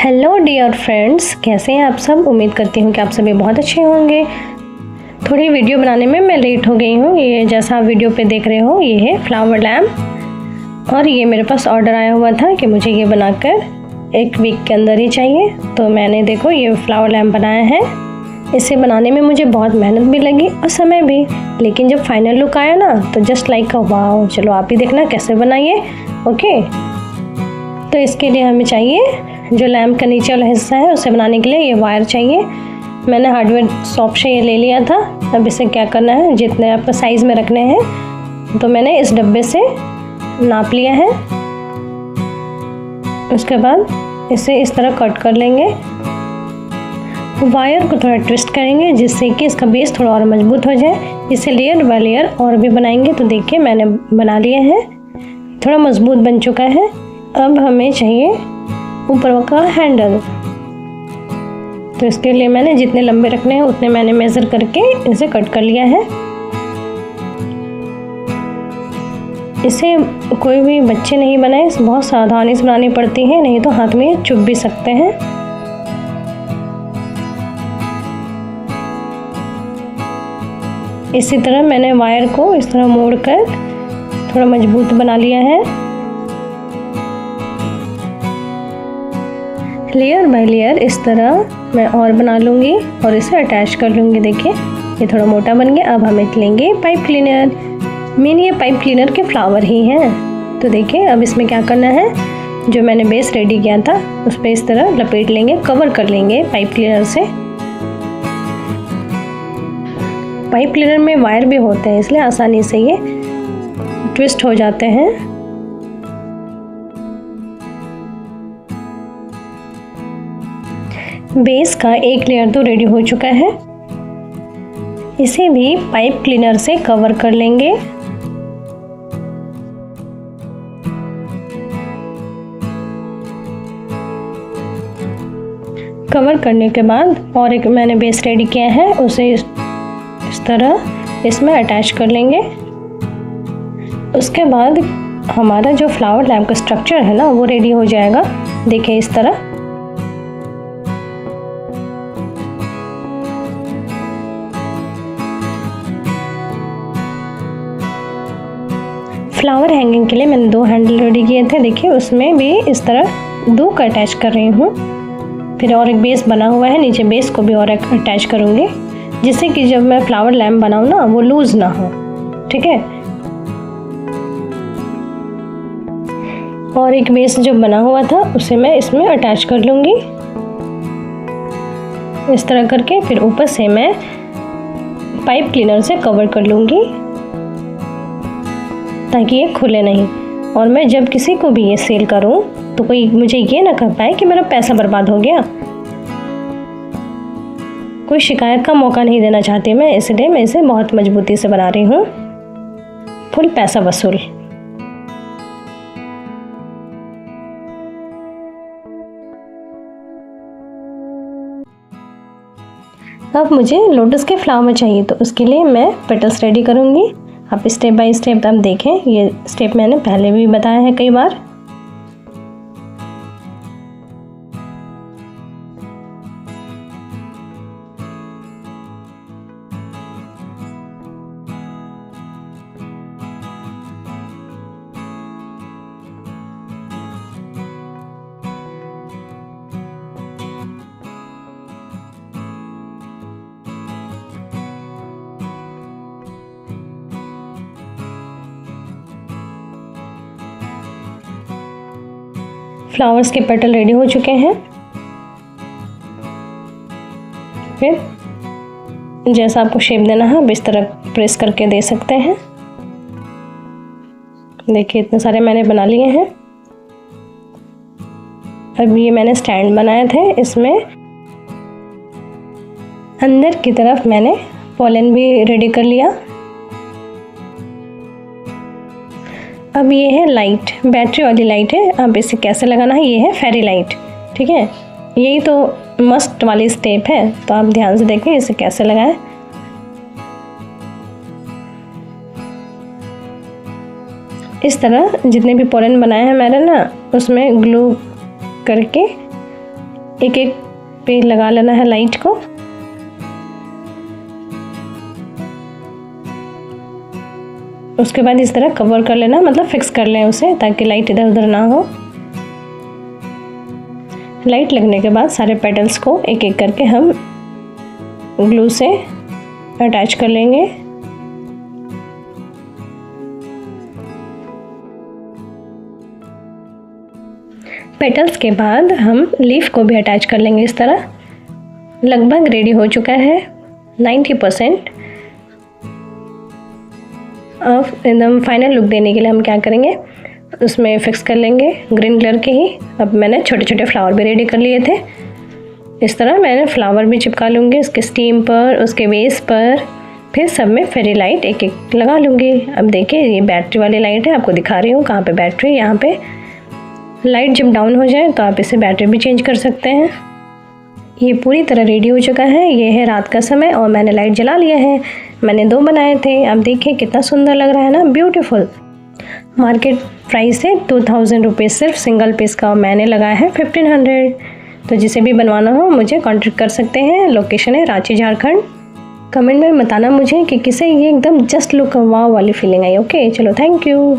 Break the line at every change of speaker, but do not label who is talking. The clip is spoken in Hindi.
हेलो डियर फ्रेंड्स, कैसे हैं आप सब। उम्मीद करती हूँ कि आप सभी बहुत अच्छे होंगे। थोड़ी वीडियो बनाने में मैं लेट हो गई हूँ। ये जैसा आप वीडियो पे देख रहे हो ये है फ्लावर लैम्प, और ये मेरे पास ऑर्डर आया हुआ था कि मुझे ये बनाकर 1 वीक के अंदर ही चाहिए। तो मैंने देखो ये फ्लावर लैम्प बनाया है। इसे बनाने में मुझे बहुत मेहनत भी लगी और समय भी, लेकिन जब फाइनल लुक आया ना तो जस्ट लाइक अ वाओ। चलो आप ही देखना कैसे बनाइए। ओके, तो इसके लिए हमें चाहिए जो लैम्प का नीचे वाला हिस्सा है उसे बनाने के लिए ये वायर चाहिए। मैंने हार्डवेयर शॉप से ये ले लिया था। अब इसे क्या करना है, जितने आपका साइज़ में रखने हैं तो मैंने इस डब्बे से नाप लिया है। उसके बाद इसे इस तरह कट कर लेंगे। वायर को थोड़ा ट्विस्ट करेंगे जिससे कि इसका बेस थोड़ा और मजबूत हो जाए। इसे लेयर बाय लेयर और भी बनाएंगे। तो देखिए मैंने बना लिया है, थोड़ा मजबूत बन चुका है। अब हमें चाहिए ऊपर का हैंडल। तो इसके लिए मैंने जितने लंबे रखने हैं उतने मैंने मेज़र करके इसे कट कर लिया है। इसे कोई भी बच्चे नहीं बनाए, बहुत सावधानी से बनानी पड़ती है, नहीं तो हाथ में चुभ भी सकते हैं। इसी तरह मैंने वायर को इस तरह मोड़कर थोड़ा मजबूत बना लिया है। लेयर बाय लेयर इस तरह मैं और बना लूँगी और इसे अटैच कर लूँगी। देखिए ये थोड़ा मोटा बन गया। अब हम लेंगे पाइप क्लीनर। मेन ये पाइप क्लीनर के फ्लावर ही हैं। तो देखिए अब इसमें क्या करना है, जो मैंने बेस रेडी किया था उस पर इस तरह लपेट लेंगे, कवर कर लेंगे पाइप क्लीनर से। पाइप क्लीनर में वायर भी होते हैं इसलिए आसानी से ये ट्विस्ट हो जाते हैं। बेस का एक लेयर तो रेडी हो चुका है। इसे भी पाइप क्लीनर से कवर कर लेंगे। कवर करने के बाद और एक मैंने बेस रेडी किया है, उसे इस तरह इसमें अटैच कर लेंगे। उसके बाद हमारा जो फ्लावर लैम्प का स्ट्रक्चर है ना वो रेडी हो जाएगा। देखिए इस तरह फ्लावर हैंगिंग के लिए मैंने 2 हैंडल रेडी किए थे। देखिए उसमें भी इस तरह 2 का अटैच कर रही हूँ। फिर और एक बेस बना हुआ है, नीचे बेस को भी और एक अटैच करूँगी जिससे कि जब मैं फ्लावर लैम्प बनाऊँ ना वो लूज़ ना हो। ठीक है, और एक बेस जो बना हुआ था उसे मैं इसमें अटैच कर लूँगी इस तरह करके। फिर ऊपर से मैं पाइप क्लीनर से कवर कर लूँगी ताकि ये खुले नहीं। और मैं जब किसी को भी ये सेल करूं तो कोई मुझे ये ना कह पाए कि मेरा पैसा बर्बाद हो गया। कोई शिकायत का मौका नहीं देना चाहती मैं, इसलिए मैं इसे बहुत मजबूती से बना रही हूँ, फुल पैसा वसूल। अब मुझे लोटस के फ्लावर चाहिए, तो उसके लिए मैं पेटल्स रेडी करूँगी। आप स्टेप बाय स्टेप आप देखें, ये स्टेप मैंने पहले भी बताया है कई बार। फ्लावर्स के पेटल रेडी हो चुके हैं। फिर जैसा आपको शेप देना है आप इस तरह प्रेस करके दे सकते हैं। देखिए इतने सारे मैंने बना लिए हैं। अब ये मैंने स्टैंड बनाए थे, इसमें अंदर की तरफ मैंने पोलन भी रेडी कर लिया। अब ये है लाइट, बैटरी वाली लाइट है। अब इसे कैसे लगाना है, ये है फेरी लाइट। ठीक है, यही तो मस्ट वाली स्टेप है, तो आप ध्यान से देखें इसे कैसे लगाएं। इस तरह जितने भी पोलन बनाए हैं मैंने ना उसमें ग्लू करके एक एक पे लगा लेना है लाइट को। उसके बाद इस तरह कवर कर लेना, मतलब फिक्स कर लें उसे ताकि लाइट इधर उधर ना हो। लाइट लगने के बाद सारे पेटल्स को एक एक करके हम ग्लू से अटैच कर लेंगे। पेटल्स के बाद हम लीफ को भी अटैच कर लेंगे इस तरह। लगभग रेडी हो चुका है 90%। अब एकदम फाइनल लुक देने के लिए हम क्या करेंगे, उसमें फिक्स कर लेंगे ग्रीन कलर के ही। अब मैंने छोटे छोटे फ्लावर भी रेडी कर लिए थे। इस तरह मैंने फ्लावर भी चिपका लूँगी उसके स्टीम पर, उसके बेस पर। फिर सब में फेरी लाइट एक एक लगा लूँगी। अब देखिए ये बैटरी वाली लाइट है, आपको दिखा रही हूँ कहाँ पे बैटरी। यहाँ पे लाइट जब डाउन हो जाए तो आप इसे बैटरी भी चेंज कर सकते हैं। ये पूरी तरह रेडी हो चुका है। ये है रात का समय और मैंने लाइट जला लिया है। मैंने 2 बनाए थे। अब देखिए कितना सुंदर लग रहा है ना, ब्यूटीफुल। मार्केट प्राइस है 2000 रुपीज़ सिर्फ सिंगल पीस का, मैंने लगाया है 1500। तो जिसे भी बनवाना हो मुझे कॉन्टेक्ट कर सकते हैं। लोकेशन है रांची, झारखंड। कमेंट में बताना मुझे कि किसे ये एकदम जस्ट लुक वाव वाली फीलिंग आई। ओके, चलो थैंक यू।